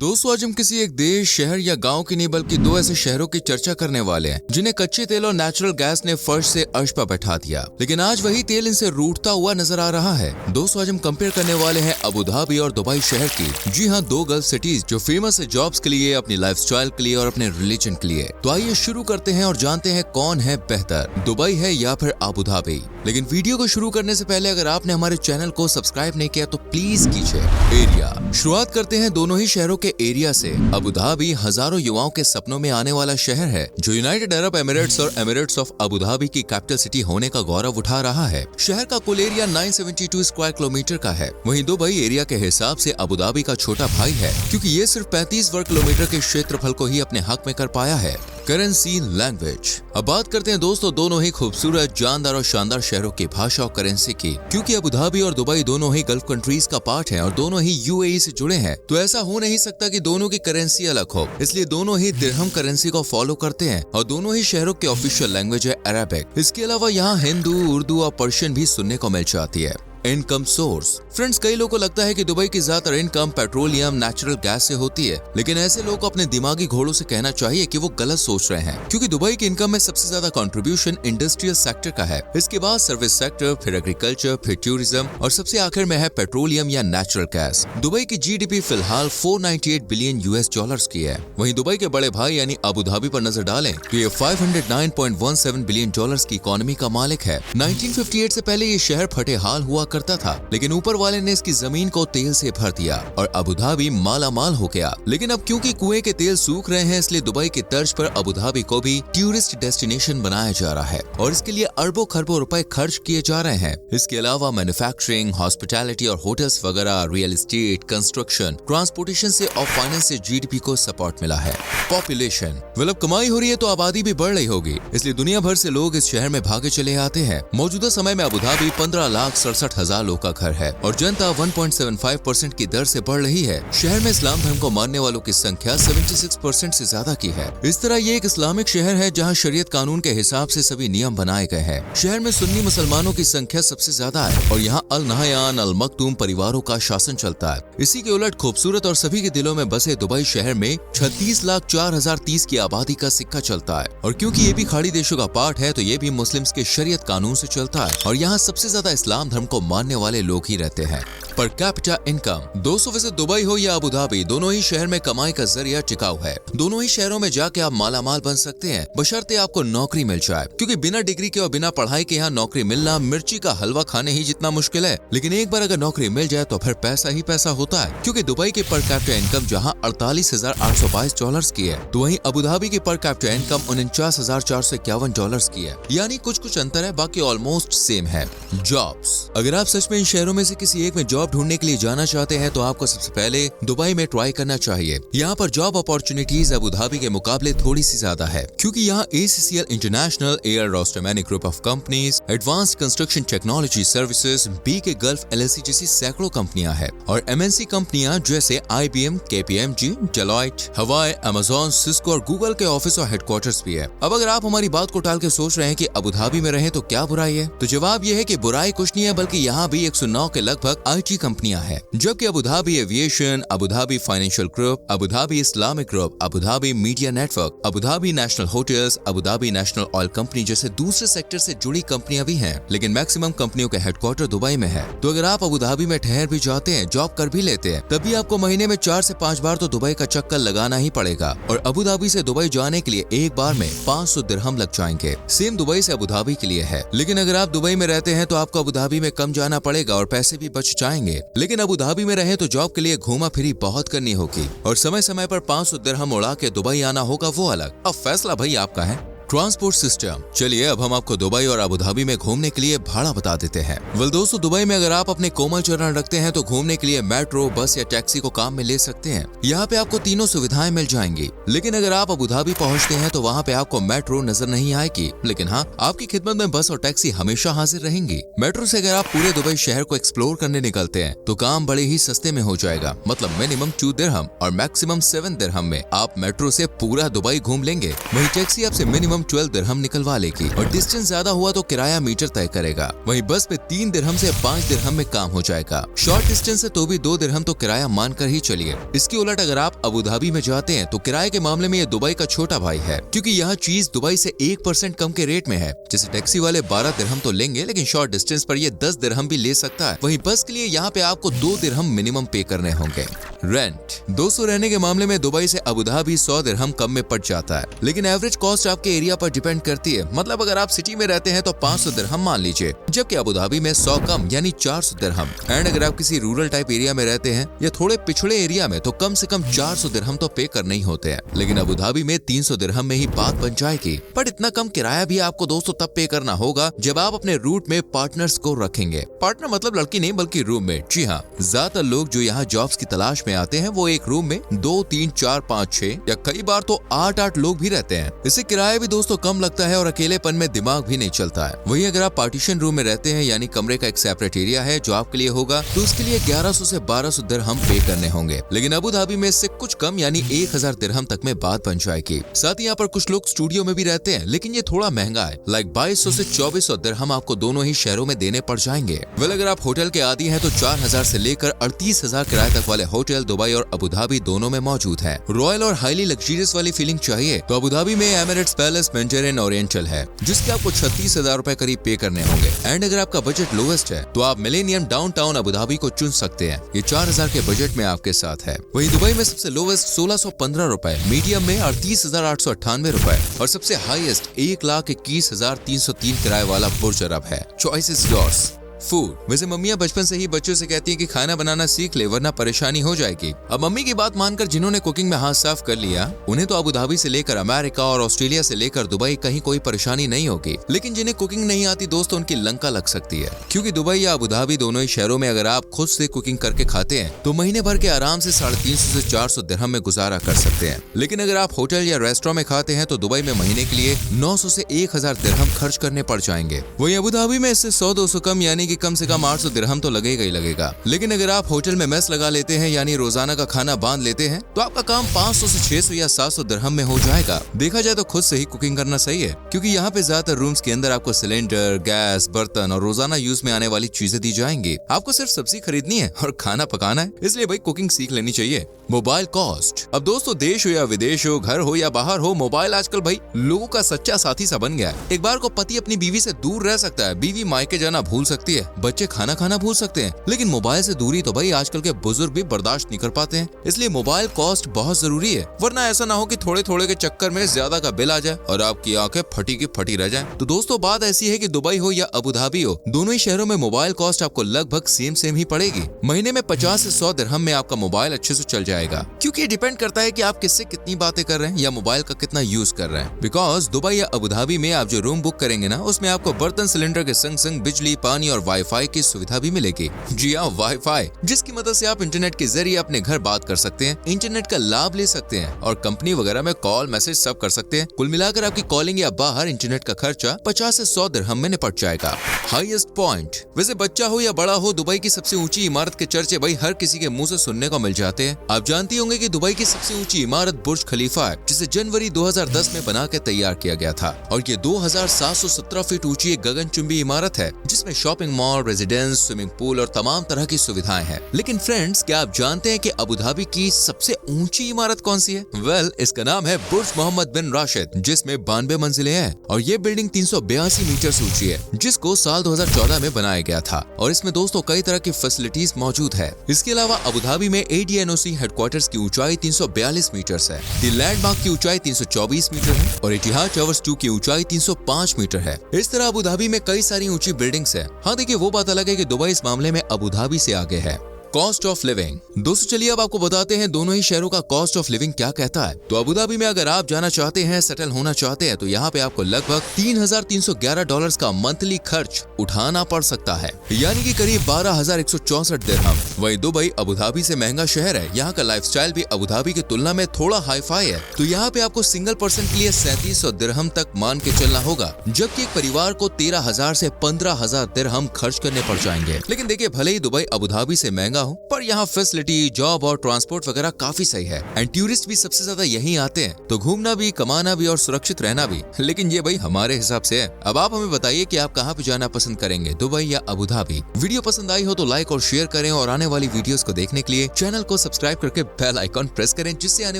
दोस्तों आज हम किसी एक देश, शहर या गांव की नहीं बल्कि दो ऐसे शहरों की चर्चा करने वाले हैं जिन्हें कच्चे तेल और नेचुरल गैस ने फर्श से अर्श पर बैठा दिया, लेकिन आज वही तेल इनसे रूठता हुआ नजर आ रहा है। दोस्तों आज हम कंपेयर करने वाले हैं अबू धाबी और दुबई शहर की। जी हाँ, दो गल्फ सिटीज जो फेमस है जॉब्स के लिए, अपनी लाइफस्टाइल के लिए और अपने रिलीजन के लिए। तो आइए शुरू करते हैं और जानते हैं कौन है बेहतर, दुबई है या फिर अबू धाबी। लेकिन वीडियो को शुरू करने से पहले अगर आपने हमारे चैनल को सब्सक्राइब नहीं किया तो प्लीज कीजिए। एरिया शुरुआत करते हैं दोनों ही शहरों के एरिया से। अबू धाबी हजारों युवाओं के सपनों में आने वाला शहर है जो यूनाइटेड अरब एमिरेट्स और एमिरेट्स ऑफ अबू धाबी की कैपिटल सिटी होने का गौरव उठा रहा है। शहर का कुल एरिया 972 स्क्वायर किलोमीटर का है। वहीं दुबई एरिया के हिसाब से अबू धाबी का छोटा भाई है क्योंकि ये सिर्फ 35 वर्ग किलोमीटर के क्षेत्रफल को ही अपने हक में कर पाया है। Currency language. अब बात करते हैं दोस्तों दोनों ही खूबसूरत, जानदार और शानदार शहरों की भाषा और करेंसी की। क्योंकि अबू धाबी और दुबई दोनों ही गल्फ कंट्रीज का पार्ट हैं और दोनों ही यूएई से जुड़े हैं, तो ऐसा हो नहीं सकता कि दोनों की करेंसी अलग हो। इसलिए दोनों ही दिरहम करेंसी को फॉलो करते हैं और दोनों ही शहरों की ऑफिशियल लैंग्वेज है अरबिक। इसके अलावा यहाँ हिंदू, उर्दू और पर्शियन भी सुनने को मिल जाती है। Income source. फ्रेंड्स, कई लोगों को लगता है कि दुबई की ज्यादातर इनकम पेट्रोलियम, नेचुरल गैस से होती है, लेकिन ऐसे लोगों को अपने दिमागी घोड़ों से कहना चाहिए कि वो गलत सोच रहे हैं। क्योंकि दुबई की इनकम में सबसे ज्यादा कंट्रीब्यूशन इंडस्ट्रियल सेक्टर का है। इसके बाद सर्विस सेक्टर, फिर एग्रीकल्चर, फिर टूरिज्म और सबसे आखिर में है पेट्रोलियम या नेचुरल गैस। दुबई की जीडीपी फिलहाल 498 बिलियन यूएस डॉलर्स की है। वहीं दुबई के बड़े भाई यानी अबू धाबी पर नजर डालें तो ये 509.17 बिलियन डॉलर्स की इकोनॉमी का मालिक है। 1958 से पहले ये शहर फटे हाल हुआ करता था, लेकिन ऊपर वाले ने इसकी जमीन को तेल से भर दिया और अबू धाबी माला माल हो गया। लेकिन अब क्योंकि कुएं के तेल सूख रहे हैं, इसलिए दुबई की तर्ज पर अबू धाबी को भी टूरिस्ट डेस्टिनेशन बनाया जा रहा है और इसके लिए अरबों खरबों रुपए खर्च किए जा रहे हैं। इसके अलावा मैन्युफैक्चरिंग, हॉस्पिटैलिटी और होटल्स वगैरह, रियल एस्टेट, कंस्ट्रक्शन, ट्रांसपोर्टेशन से और फाइनेंस से जीडीपी को सपोर्ट मिला है। पॉपुलेशन। अब कमाई हो रही है तो आबादी भी बढ़ रही होगी, इसलिए दुनिया भर से लोग इस शहर में भागे चले आते हैं। मौजूदा समय में अबू धाबी 15,67,000 लोग का घर है और जनता 1.75% की दर से बढ़ रही है। शहर में इस्लाम धर्म को मानने वालों की संख्या 76% से ज्यादा की है। इस तरह ये एक इस्लामिक शहर है जहां शरीयत कानून के हिसाब से सभी नियम बनाए गए हैं। शहर में सुन्नी मुसलमानों की संख्या सबसे ज्यादा है और यहाँ अल नहयान, अल मखदूम परिवारों का शासन चलता है। इसी के उलट खूबसूरत और सभी के दिलों में बसे दुबई शहर में 36,04,030 की आबादी का सिक्का चलता है और क्योंकि ये भी खाड़ी देशों का पार्ट है तो ये भी मुस्लिम्स के शरीयत कानून से चलता है और यहाँ सबसे ज्यादा इस्लाम धर्म को मानने वाले लोग ही रहते हैं। Per capita income. दोस्तों वैसे दुबई हो या अबू धाबी, दोनों ही शहर में कमाई का जरिया टिकाऊ है। दोनों ही शहरों में जाके आप मालामाल बन सकते हैं बशर्ते आपको नौकरी मिल जाए, क्योंकि बिना डिग्री के और बिना पढ़ाई के यहाँ नौकरी मिलना मिर्ची का हलवा खाने ही जितना मुश्किल है। लेकिन एक बार अगर नौकरी मिल जाए तो फिर पैसा ही पैसा होता है, क्योंकि दुबई की पर कैपिटा इनकम जहाँ 48,822 डॉलर्स की है तो वहीं अबू धाबी की पर कैपिटा इनकम 49,451 डॉलर्स की है। यानी कुछ अंतर है, बाकी ऑलमोस्ट सेम है। जॉब्स। अगर आप सच में इन शहरों में से किसी एक में जॉब ढूंढने के लिए जाना चाहते हैं तो आपको सबसे पहले दुबई में ट्राई करना चाहिए। यहाँ पर जॉब अपॉर्चुनिटीज अबू धाबी के मुकाबले थोड़ी सी ज्यादा है, क्योंकि यहाँ ACCL international, air Rostamani group of companies, advanced construction technology services, BK Gulf LLC जैसी सैकड़ों कंपनियां हैं और MNC कंपनियां जैसे IBM, KPMG, डेलॉयट, हवाई, अमेजॉन, सिस्को और गूगल के ऑफिस और हेडक्वार्टर्स भी है। अब अगर आप हमारी बात को टाल के सोच रहे हैं कि अबू धाबी में रहें तो क्या बुराई है, तो जवाब यह है कि बुराई कुछ नहीं है, बल्कि यहाँ भी 109 के लगभग IT कंपनियां हैं, जबकि Abu Dhabi aviation, Abu Dhabi financial group, Abu Dhabi Islamic group, Abu Dhabi media network, Abu Dhabi national hotels, Abu Dhabi national oil company जैसे दूसरे सेक्टर से जुड़ी कंपनियां भी हैं, लेकिन मैक्सिमम कंपनियों का हेडक्वार्टर दुबई में है। तो अगर आप अबू धाबी में ठहर भी जाते हैं, जॉब कर भी लेते हैं, तभी आपको महीने में 4 से 5 बार तो दुबई का चक्कर लगाना ही पड़ेगा और अबू धाबी से दुबई जाने के लिए एक बार में 500 दिरहम लग जाएंगे। सेम दुबई से अबू धाबी के लिए है, लेकिन अगर आप दुबई में रहते हैं तो आपको अबू धाबी में कम जाना पड़ेगा और पैसे भी बच जाएंगे। लेकिन अबू धाबी में रहे तो जॉब के लिए घूमा फिरी बहुत करनी होगी और समय समय पर 500 दिरहम उड़ा के दुबई आना होगा, वो अलग। अब फैसला भाई आपका है। Transport system. चलिए अब हम आपको दुबई और अबू धाबी में घूमने के लिए भाड़ा बता देते हैं। दोस्तों दुबई में अगर आप अपने कोमल चरण रखते हैं तो घूमने के लिए मेट्रो, बस या टैक्सी को काम में ले सकते हैं। यहाँ पे आपको तीनों सुविधाएं मिल जाएंगी। लेकिन अगर आप अबू धाबी पहुँचते हैं तो वहाँ पे आपको मेट्रो नजर नहीं आएगी, लेकिन हाँ आपकी खिदमत में बस और टैक्सी हमेशा हाजिर रहेंगी। मेट्रो से अगर आप पूरे दुबई शहर को एक्सप्लोर करने निकलते हैं तो काम बड़े ही सस्ते में हो जाएगा, मतलब मिनिमम 2 दिरहम और मैक्सिमम 7 दिरहम में आप मेट्रो से पूरा दुबई घूम लेंगे। वही टैक्सी आपसे मिनिमम कम 12 दिरहम निकलवा लेगी और डिस्टेंस ज्यादा हुआ तो किराया मीटर तय करेगा। वहीं बस में 3 दिरहम से 5 दिरहम में काम हो जाएगा। शॉर्ट डिस्टेंस है तो भी 2 दिरहम तो किराया मानकर ही चलिए। इसकी उलट अगर आप अबू धाबी में जाते हैं तो किराए के मामले में ये दुबई का छोटा भाई है, क्योंकि यहाँ चीज दुबई से 1% कम के रेट में है। जैसे टैक्सी वाले 12 दिरहम तो लेंगे, लेकिन शॉर्ट डिस्टेंस पर ये 10 दिरहम भी ले सकता है। वहीं बस के लिए यहाँ पे आपको 2 दिरहम मिनिमम पे करने होंगे। रेंट दोस्तों, रहने के मामले में दुबई से अबू धाबी 100 दिरहम कम में पड़ जाता है, लेकिन एवरेज कॉस्ट आपके एरिया पर डिपेंड करती है। मतलब अगर आप सिटी में रहते हैं तो 500 दिरहम मान लीजिए, जबकि अबू धाबी में 100 कम यानी 400 दिरहम। एंड अगर आप किसी रूरल टाइप एरिया में रहते हैं या थोड़े पिछड़े एरिया में तो कम से कम 400 दिरहम तो पे करने ही होते हैं। लेकिन अबू धाबी में 300 दिरहम में ही बात बन जाएगी। पर इतना कम किराया भी आपको दोस्तों तब पे करना होगा जब आप अपने रूट में पार्टनर्स को रखेंगे। पार्टनर मतलब लड़की नहीं बल्कि रूममेट। जी हाँ, ज्यादातर लोग जो यहाँ जॉब्स की तलाश में आते हैं वो एक रूम में 2, 3, 4, 5, 6 या कई बार तो 8 लोग भी रहते हैं। इससे किराया भी दोस्तों कम लगता है और अकेलेपन में दिमाग भी नहीं चलता है। वहीं अगर आप पार्टीशन रूम में रहते हैं यानी कमरे का एक सेपरेट एरिया है जो आपके लिए होगा, तो उसके लिए 1100 से 1200 दिरहम पे करने होंगे। लेकिन अबू धाबी में इससे कुछ कम यानी 1000 दिरहम तक में बात बन जाएगी। साथ ही यहाँ पर कुछ लोग स्टूडियो में भी रहते हैं, लेकिन ये थोड़ा महंगा है। लाइक 2200 से 2400 दिरहम आपको दोनों ही शहरों में देने पड़ जाएंगे। वेल अगर आप होटल के आदी हैं तो 4000 से लेकर 38,000 किराए तक वाले होटल दुबई और अबू धाबी दोनों में मौजूद है। रॉयल और हाईली लग्जरियस वाली फीलिंग चाहिए तो अबू धाबी में एमिरेट्स पैलेस, मेडिटेरेनियन, ओरिएंटल है, जिसके आपको 36,000 रुपए करीब पे करने होंगे। एंड अगर आपका बजट लोएस्ट है तो आप मिलेनियम डाउनटाउन अबू धाबी को चुन सकते हैं। ये 4000 के बजट में आपके साथ है। वहीं दुबई में सबसे लोएस्ट 1615 रुपए, मीडियम में 38,898 रुपए और सबसे हाईएस्ट 1,21,303 किराए वाला बुर्ज अरब है। Choice is yours. फूड, वैसे मम्मियां बचपन से ही बच्चों से कहती हैं कि खाना बनाना सीख ले वरना परेशानी हो जाएगी। अब मम्मी की बात मानकर जिन्होंने कुकिंग में हाथ साफ कर लिया उन्हें तो अबू धाबी से लेकर अमेरिका और ऑस्ट्रेलिया से लेकर दुबई कहीं कोई परेशानी नहीं होगी। लेकिन जिन्हें कुकिंग नहीं आती दोस्तों उनकी लंका लग सकती है, क्योंकि दुबई या अबू धाबी दोनों ही शहरों में अगर आप खुद से कुकिंग करके खाते हैं तो महीने भर के आराम से 350 से 400 दिरहम में गुजारा कर सकते हैं। लेकिन अगर आप होटल या रेस्टोरेंट में खाते हैं तो दुबई में महीने के लिए 900 से 1000 दिरहम खर्च करने पड़ जाएंगे। वहीं अबू धाबी में इससे 100-200 कम यानी कि कम से कम 800 दिरहम तो लगेगा ही लगेगा। लेकिन अगर आप होटल में मेस लगा लेते हैं यानी रोजाना का खाना बांध लेते हैं तो आपका काम 500 से 600 या 700 दिरहम में हो जाएगा। देखा जाए तो खुद से ही कुकिंग करना सही है, क्योंकि यहाँ पे ज्यादातर रूम्स के अंदर आपको सिलेंडर, गैस, बर्तन और रोजाना यूज में आने वाली चीजें दी जाएंगी। आपको सिर्फ सब्जी खरीदनी है और खाना पकाना है, इसलिए भाई कुकिंग सीख लेनी चाहिए। मोबाइल कॉस्ट, अब दोस्तों देश हो या विदेश हो, घर हो या बाहर हो, मोबाइल आजकल भाई लोगों का सच्चा साथी सा बन गया है। एक बार को पति अपनी बीवी से दूर रह सकता है, बीवी मायके जाना भूल सकती है, बच्चे खाना खाना भूल सकते हैं, लेकिन मोबाइल से दूरी तो भाई आजकल के बुजुर्ग भी बर्दाश्त नहीं कर पाते हैं। इसलिए मोबाइल कॉस्ट बहुत जरूरी है, वरना ऐसा ना हो कि थोड़े थोड़े के चक्कर में ज्यादा का बिल आ जाए और आपकी आंखें फटी की फटी रह जाएं। तो दोस्तों बात ऐसी है कि दुबई हो या अबू धाबी हो, दोनों ही शहरों में मोबाइल कॉस्ट आपको लगभग सेम ही पड़ेगी। महीने में 50 से 100 दिरहम में आपका मोबाइल अच्छे से चल जाएगा, क्योंकि ये डिपेंड करता है कि आप किससे कितनी बातें कर रहे हैं या मोबाइल का कितना यूज कर रहे हैं। बिकॉज दुबई या अबू धाबी में आप जो रूम बुक करेंगे ना, उसमें आपको बर्तन, सिलेंडर के संग संग बिजली, पानी और वाईफाई की सुविधा भी मिलेगी। जी हाँ, वाईफाई, जिसकी मदद से आप इंटरनेट के जरिए अपने घर बात कर सकते हैं, इंटरनेट का लाभ ले सकते हैं और कंपनी वगैरह में कॉल, मैसेज सब कर सकते हैं। कुल मिलाकर आपकी कॉलिंग या बाहर इंटरनेट का खर्चा 50 से 100 दिरहम में निपट जाएगा। हाईएस्ट पॉइंट, वैसे बच्चा हो या बड़ा हो, दुबई की सबसे ऊंची इमारत के चर्चे भाई हर किसी के मुंह से सुनने को मिल जाते हैं। आप जानती होंगे कि दुबई की सबसे ऊंची इमारत बुर्ज खलीफा है, जिसे जनवरी 2010 में बना के तैयार किया गया था और ये 2717 फीट ऊंची एक गगनचुंबी इमारत है, जिसमें shopping mall, residence, swimming pool और तमाम तरह की सुविधाएं हैं। लेकिन फ्रेंड्स, क्या आप जानते हैं कि अबू धाबी की सबसे ऊंची इमारत कौन सी है? वेल, इसका नाम है बुर्ज मोहम्मद बिन राशिद, जिसमें 92 मंजिलें हैं और ये बिल्डिंग 382 मीटर ऊंची है, जिसको साल 2014 में बनाया गया था और इसमें दोस्तों कई तरह की फैसिलिटीज मौजूद है। इसके अलावा अबू धाबी में ADNOC हेडक्वार्टर्स की ऊंचाई 342 मीटर है, द लैंडमार्क की ऊंचाई 324 मीटर है और इतिहाद टावर्स 2 की ऊंचाई 305 मीटर है। इस तरह अबू धाबी में कई सारी ऊंची बिल्डिंग्स है। हाँ देखिए, वो बात अलग है कि दुबई इस मामले में अबू धाबी से आगे है। कॉस्ट ऑफ लिविंग, दोस्तों चलिए अब आपको बताते हैं दोनों ही शहरों का कॉस्ट ऑफ लिविंग क्या कहता है। तो अबू धाबी में अगर आप जाना चाहते हैं, सेटल होना चाहते हैं, तो यहाँ पे आपको लगभग $3,311 का मंथली खर्च उठाना पड़ सकता है, यानी कि करीब 12,164 दिरहम। वही दुबई अबू धाबी से महंगा शहर है, यहाँ का लाइफस्टाइल भी अबू धाबी की तुलना में थोड़ा हाई फाई है, तो यहाँ पे आपको सिंगल पर्सन के लिए 3700 दिरहम तक मान के चलना होगा, जबकि एक परिवार को 13,000 से 15,000 दिरहम खर्च करने पड़ जाएंगे। लेकिन देखिए, भले ही दुबई अबू धाबी से महंगा हूँ, पर यहाँ फैसिलिटी, जॉब और ट्रांसपोर्ट वगैरह काफी सही है एंड टूरिस्ट भी सबसे ज्यादा यहीं आते हैं, तो घूमना भी, कमाना भी और सुरक्षित रहना भी। लेकिन ये भाई हमारे हिसाब से है। अब आप हमें बताइए कि आप कहाँ पे जाना पसंद करेंगे, दुबई या अबू धाबी। वीडियो पसंद आई हो तो लाइक और शेयर करें और आने वाली वीडियोस को देखने के लिए चैनल को सब्सक्राइब करके बेल आइकॉन प्रेस करें, जिससे आने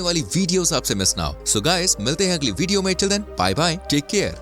वाली वीडियोस आपसे मिस ना हो। सो गाइस, मिलते हैं अगली वीडियो में। Till then bye bye, take care.